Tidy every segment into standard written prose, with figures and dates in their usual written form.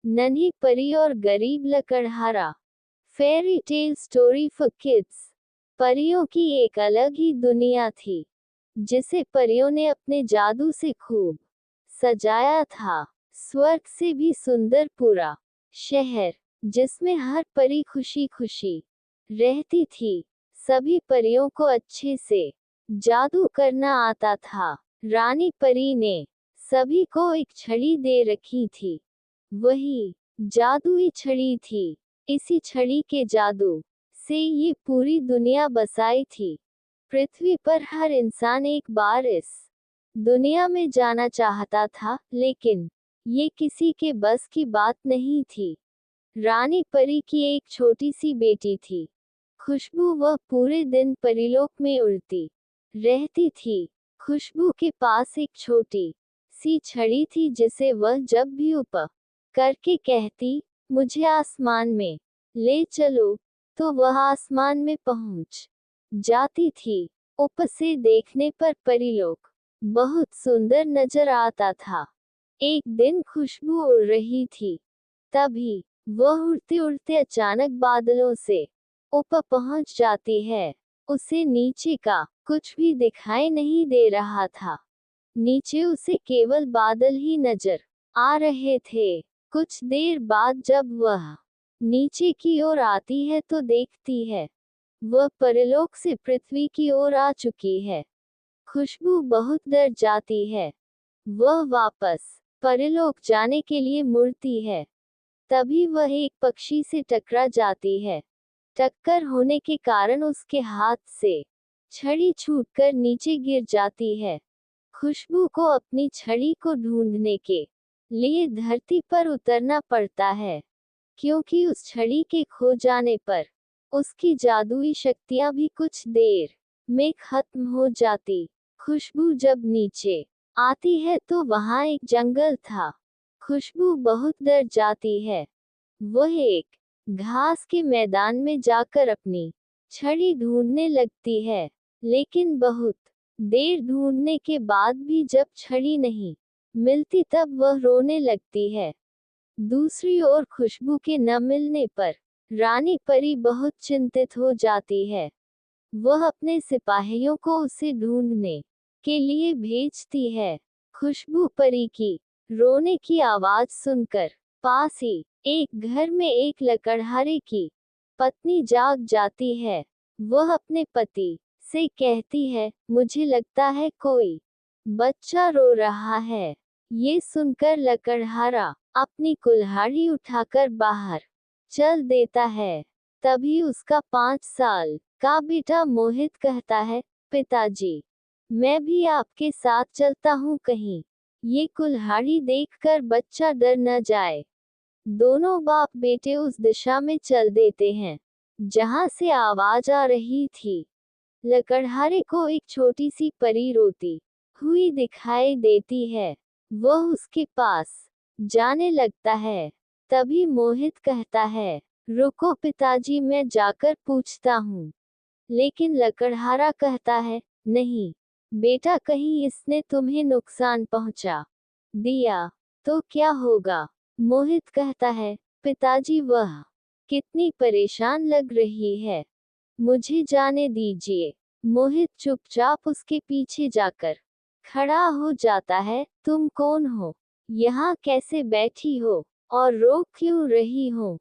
नन्ही परी और गरीब लकड़हारा। Fairy tale story for kids. परियों की एक अलग ही दुनिया थी, जिसे परियों ने अपने जादू से खूब सजाया था। स्वर्ग से भी सुंदर पूरा शहर, जिसमें हर परी खुशी खुशी रहती थी। सभी परियों को अच्छे से जादू करना आता था। रानी परी ने सभी को एक छड़ी दे रखी थी। वही जादुई छड़ी थी। इसी छड़ी के जादू से ये पूरी दुनिया बसाई थी। पृथ्वी पर हर इंसान एक बार इस दुनिया में जाना चाहता था, लेकिन ये किसी के बस की बात नहीं थी। रानी परी की एक छोटी सी बेटी थी, खुशबू। वह पूरे दिन परीलोक में उड़ती रहती थी। खुशबू के पास एक छोटी सी छड़ी थी, जिसे वह जब भी ऊपर करके कहती, मुझे आसमान में ले चलो, तो वह आसमान में पहुंच जाती थी। ऊपर से देखने पर परीलोक बहुत सुंदर नजर आता था। एक दिन खुशबू उड़ रही थी, तभी वह उड़ते उड़ते अचानक बादलों से ऊपर पहुंच जाती है। उसे नीचे का कुछ भी दिखाई नहीं दे रहा था। नीचे उसे केवल बादल ही नजर आ रहे थे। कुछ देर बाद जब वह नीचे की ओर आती है तो देखती है वह परलोक से पृथ्वी की ओर आ चुकी है। खुशबू बहुत डर जाती है। वह वापस परलोक जाने के लिए मुड़ती है। तभी वह एक पक्षी से टकरा जाती है। टक्कर होने के कारण उसके हाथ से छड़ी छूटकर नीचे गिर जाती है। खुशबू को अपनी छड़ी को ढूंढने के लिए धरती पर उतरना पड़ता है, क्योंकि उस छड़ी के खो जाने पर उसकी जादुई शक्तियां भी कुछ देर में खत्म हो जाती। खुशबू जब नीचे आती है तो वहां एक जंगल था। खुशबू बहुत डर जाती है। वह एक घास के मैदान में जाकर अपनी छड़ी ढूंढने लगती है, लेकिन बहुत देर ढूंढने के बाद भी जब छड़ी नहीं मिलती तब वह रोने लगती है। दूसरी ओर खुशबू के न मिलने पर रानी परी बहुत चिंतित हो जाती है। वह अपने सिपाहियों को उसे ढूंढने के लिए भेजती है। खुशबू परी की रोने की आवाज सुनकर पास ही एक घर में एक लकड़हारे की पत्नी जाग जाती है। वह अपने पति से कहती है, मुझे लगता है कोई बच्चा रो रहा है। ये सुनकर लकड़हारा अपनी कुल्हाड़ी उठाकर बाहर चल देता है। तभी उसका 5 साल का बेटा मोहित कहता है, पिताजी, मैं भी आपके साथ चलता हूँ कहीं ये कुल्हाड़ी देखकर बच्चा डर न जाए। दोनों बाप बेटे उस दिशा में चल देते हैं जहां से आवाज आ रही थी। लकड़हारे को एक छोटी सी परी रोती हुई दिखाई देती है। वह उसके पास जाने लगता है। तभी मोहित कहता है, रुको पिताजी, मैं जाकर पूछता हूँ। लेकिन लकड़हारा कहता है, नहीं बेटा, कहीं इसने तुम्हें नुकसान पहुंचा दिया तो क्या होगा। मोहित कहता है, पिताजी, वह कितनी परेशान लग रही है, मुझे जाने दीजिए। मोहित चुपचाप उसके पीछे जाकर खड़ा हो जाता है। तुम कौन हो, यहाँ कैसे बैठी हो और रो क्यों रही हो।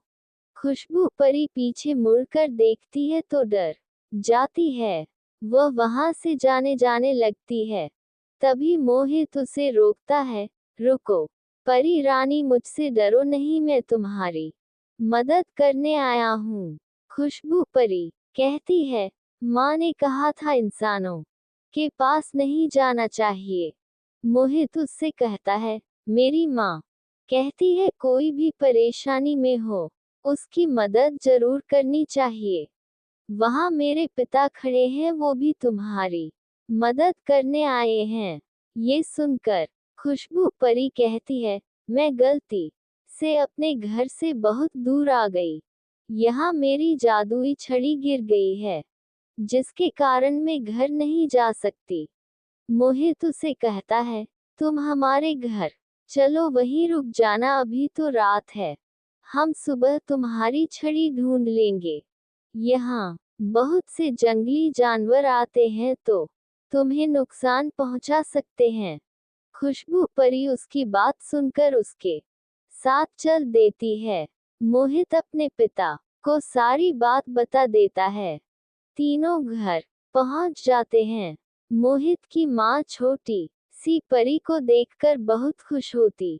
खुशबू परी पीछे मुड़कर देखती है तो डर जाती है। वह वहां से जाने लगती है। तभी मोहित उसे रोकता है, रुको परी रानी, मुझसे डरो नहीं, मैं तुम्हारी मदद करने आया हूँ। खुशबू परी कहती है, माँ ने कहा था इंसानों के पास नहीं जाना चाहिए। मोहित उससे कहता है, मेरी माँ कहती है कोई भी परेशानी में हो उसकी मदद जरूर करनी चाहिए। वहाँ मेरे पिता खड़े हैं, वो भी तुम्हारी मदद करने आए हैं। ये सुनकर खुशबू परी कहती है, मैं गलती से अपने घर से बहुत दूर आ गई। यहाँ मेरी जादुई छड़ी गिर गई है, जिसके कारण मैं घर नहीं जा सकती। मोहित उसे कहता है, तुम हमारे घर चलो वहीं रुक जाना, अभी तो रात है। हम सुबह तुम्हारी छड़ी ढूंढ लेंगे। यहाँ बहुत से जंगली जानवर आते हैं तो तुम्हें नुकसान पहुंचा सकते हैं। खुशबू परी उसकी बात सुनकर उसके साथ चल देती है। मोहित अपने पिता को सारी बात बता देता है। तीनों घर पहुंच जाते हैं। मोहित की माँ छोटी सी परी को देखकर बहुत खुश होती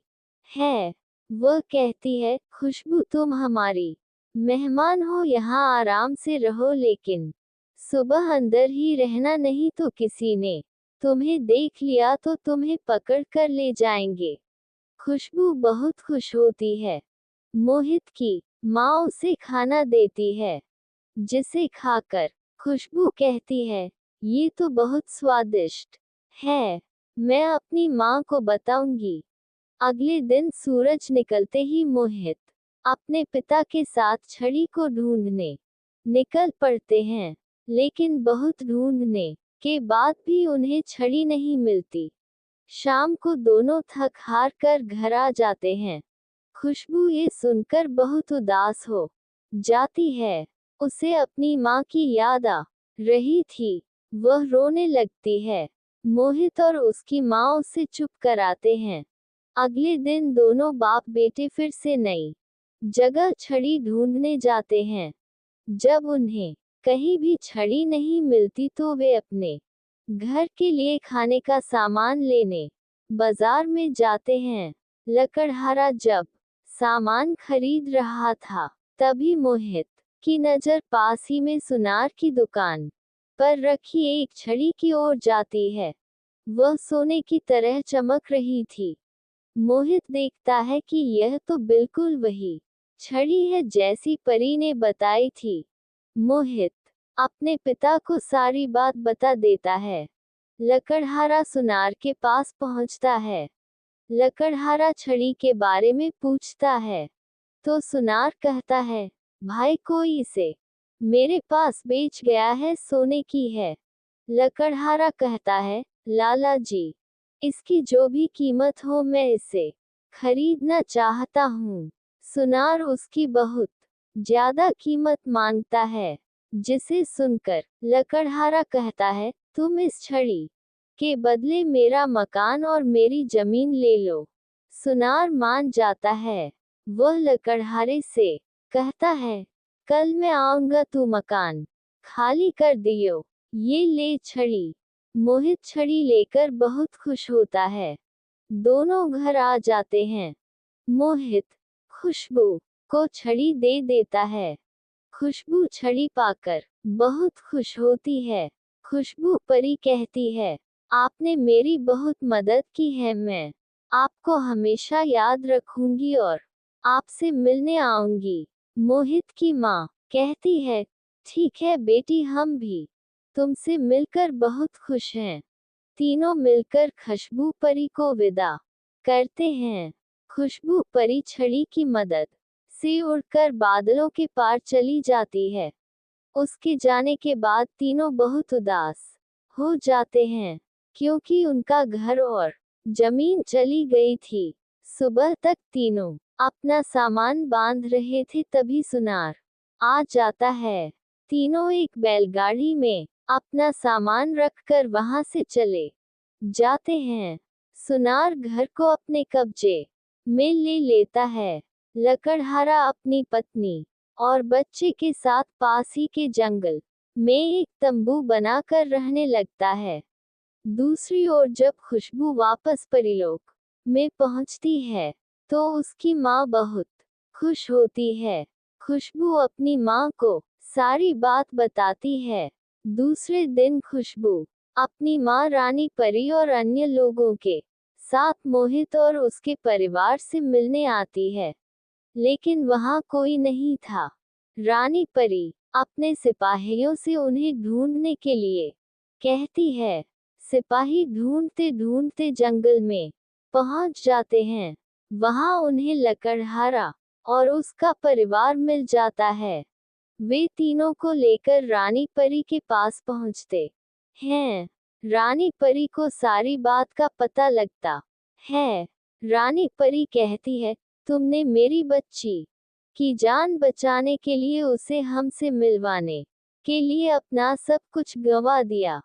है। वह कहती है, खुशबू तुम हमारी मेहमान हो, यहाँ आराम से रहो, लेकिन सुबह अंदर ही रहना, नहीं तो किसी ने तुम्हें देख लिया तो तुम्हें पकड़ कर ले जाएंगे। खुशबू बहुत खुश होती है। मोहित की माँ उसे खाना देती है, जिसे खाकर खुशबू कहती है, ये तो बहुत स्वादिष्ट है, मैं अपनी माँ को बताऊंगी। अगले दिन सूरज निकलते ही मोहित अपने पिता के साथ छड़ी को ढूंढने निकल पड़ते हैं, लेकिन बहुत ढूंढने के बाद भी उन्हें छड़ी नहीं मिलती। शाम को दोनों थक हार कर घर आ जाते हैं। खुशबू ये सुनकर बहुत उदास हो जाती है। उसे अपनी माँ की याद आ रही थी। वह रोने लगती है। मोहित और उसकी माँ उसे चुप कराते हैं। अगले दिन दोनों बाप बेटे फिर से नई जगह छड़ी ढूंढने जाते हैं। जब उन्हें कहीं भी छड़ी नहीं मिलती तो वे अपने घर के लिए खाने का सामान लेने बाजार में जाते हैं। लकड़हारा जब सामान खरीद रहा था, तभी मोहित की नज़र पास ही में सुनार की दुकान पर रखी एक छड़ी की ओर जाती है। वह सोने की तरह चमक रही थी। मोहित देखता है कि यह तो बिल्कुल वही छड़ी है जैसी परी ने बताई थी। मोहित अपने पिता को सारी बात बता देता है। लकड़हारा सुनार के पास पहुंचता है। लकड़हारा छड़ी के बारे में पूछता है, तो सुनार कहता है, भाई कोई इसे मेरे पास बेच गया है, सोने की है। लकड़हारा कहता है, लाला जी, इसकी जो भी कीमत हो मैं इसे खरीदना चाहता हूँ। सुनार उसकी बहुत ज्यादा कीमत मांगता है, जिसे सुनकर लकड़हारा कहता है, तुम इस छड़ी के बदले मेरा मकान और मेरी जमीन ले लो। सुनार मान जाता है। वह लकड़हारे से कहता है, कल मैं आऊंगा, तू मकान खाली कर दियो, ये ले छड़ी। मोहित छड़ी लेकर बहुत खुश होता है। दोनों घर आ जाते हैं। मोहित खुशबू को छड़ी दे देता है। खुशबू छड़ी पाकर बहुत खुश होती है। खुशबू परी कहती है, आपने मेरी बहुत मदद की है, मैं आपको हमेशा याद रखूंगी और आपसे मिलने आऊंगी। मोहित की माँ कहती है, ठीक है बेटी, हम भी तुमसे मिलकर बहुत खुश हैं। तीनों मिलकर खुशबू परी को विदा करते हैं। खुशबू परी छड़ी की मदद से उड़कर बादलों के पार चली जाती है। उसके जाने के बाद तीनों बहुत उदास हो जाते हैं, क्योंकि उनका घर और जमीन चली गई थी। सुबह तक तीनों अपना सामान बांध रहे थे, तभी सुनार आ जाता है। तीनों एक बैलगाड़ी में अपना सामान रखकर वहां से चले जाते हैं। सुनार घर को अपने कब्जे में ले लेता है। लकड़हारा अपनी पत्नी और बच्चे के साथ पास ही के जंगल में एक तंबू बनाकर रहने लगता है। दूसरी ओर जब खुशबू वापस परीलोक में पहुंचती है, तो उसकी माँ बहुत खुश होती है। खुशबू अपनी माँ को सारी बात बताती है। दूसरे दिन खुशबू अपनी माँ रानी परी और अन्य लोगों के साथ मोहित और उसके परिवार से मिलने आती है, लेकिन वहां कोई नहीं था। रानी परी अपने सिपाहियों से उन्हें ढूंढने के लिए कहती है। सिपाही ढूंढते ढूंढते जंगल में पहुंच जाते हैं। वहां उन्हें लकड़हारा और उसका परिवार मिल जाता है। वे तीनों को लेकर रानी परी के पास पहुंचते हैं। रानी परी को सारी बात का पता लगता है। रानी परी कहती है, तुमने मेरी बच्ची की जान बचाने के लिए उसे हमसे मिलवाने के लिए अपना सब कुछ गंवा दिया।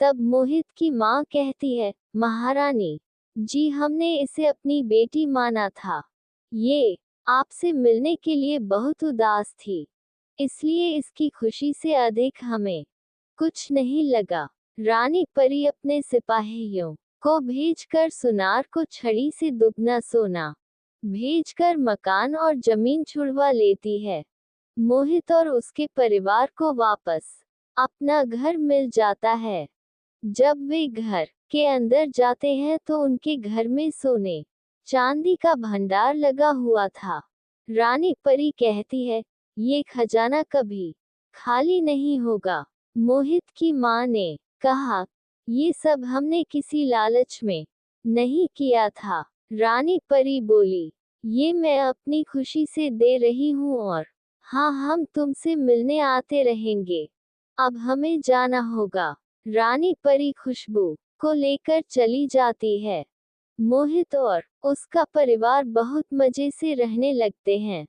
तब मोहित की माँ कहती है, महारानी जी, हमने इसे अपनी बेटी माना था। ये आपसे मिलने के लिए बहुत उदास थी, इसलिए इसकी खुशी से अधिक हमें कुछ नहीं लगा। रानी परी अपने सिपाहियों को भेजकर सुनार को छड़ी से दुगना सोना भेजकर मकान और जमीन छुड़वा लेती है। मोहित और उसके परिवार को वापस अपना घर मिल जाता है। जब वे घर के अंदर जाते हैं तो उनके घर में सोने चांदी का भंडार लगा हुआ था। रानी परी कहती है, ये खजाना कभी खाली नहीं होगा। मोहित की माँ ने कहा, ये सब हमने किसी लालच में नहीं किया था। रानी परी बोली, ये मैं अपनी खुशी से दे रही हूँ और हाँ, हम तुमसे मिलने आते रहेंगे। अब हमें जाना होगा। रानी परी खुशबू को लेकर चली जाती है। मोहित और उसका परिवार बहुत मजे से रहने लगते हैं।